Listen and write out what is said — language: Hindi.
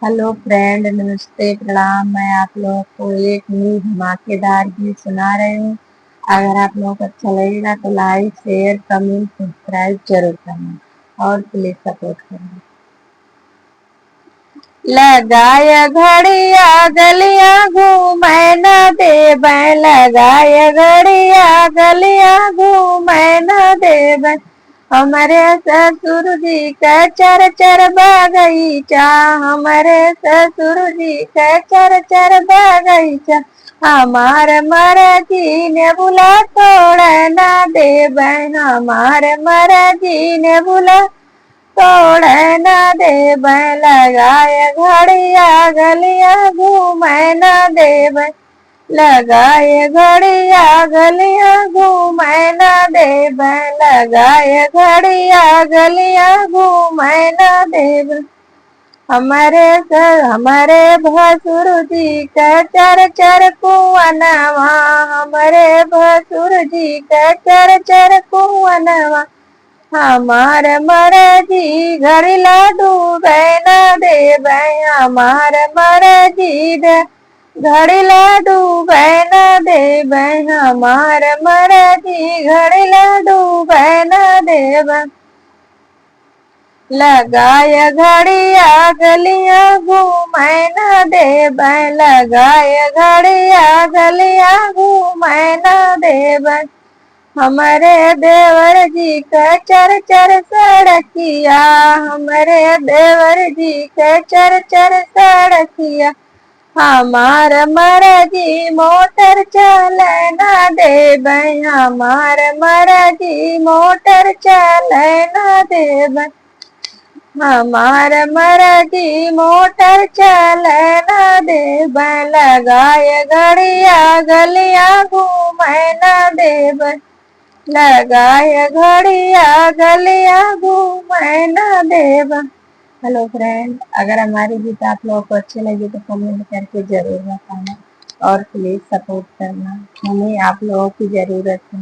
हेलो फ्रेंड, नमस्ते, प्रणाम। मैं आप लोगों को एक न्यू धमाकेदार गीत सुना रही हूँ। अगर आप लोगों को अच्छा लगेगा तो लाइक, शेयर, कमेंट, सब्सक्राइब जरूर करना और प्लीज सपोर्ट करना। लगाया घड़िया गलिया घूमै न देबै, लगाया घड़िया गलिया घूमै न देबै। हमारे ससुर जी का चर चर बगीचा, हमारे ससुर जी का चर चर बगीचा। हमार मरजी ने बुला तोड़ न देबै, हमार मरजी ने बुला तोड़ न देबै। लगाए घड़िया गलिया घूमै न देबै, लगाए घड़िया गलिया घूमै न देबै, लगाए घड़िया गलिया घूमै न देबै। हमारे भसुर जी का चर चर कुआनवा, हमारे भसुर जी का चर चर कुआनवा। हमार मरजी घड़िला डूबै न देबै, हमार मरजी घड़िला डूबै न देबै, हमार मरजी घड़िला डूबै न देबै। लगाय घड़िया गलिया घूमै न देबै, लगाय घड़िया गलिया घूमै न देबै। हमारे देवर जी का चर चर सड़किया, हमारे देवर जी का चर चर सड़किया। हमार मरजी मोटर चले न देबै, हमार मरजी मोटर चले न देबै, हमार मरजी मोटर चले न देबै। लगाय घड़िया गलिया घूमै न देबै, लगाय घड़िया गलिया घूमै न देबै। हेलो फ्रेंड, अगर हमारी गीत आप लोगों को अच्छे लगे तो कमेंट करके जरूर बताना और प्लीज सपोर्ट करना, हमें आप लोगों की जरूरत है।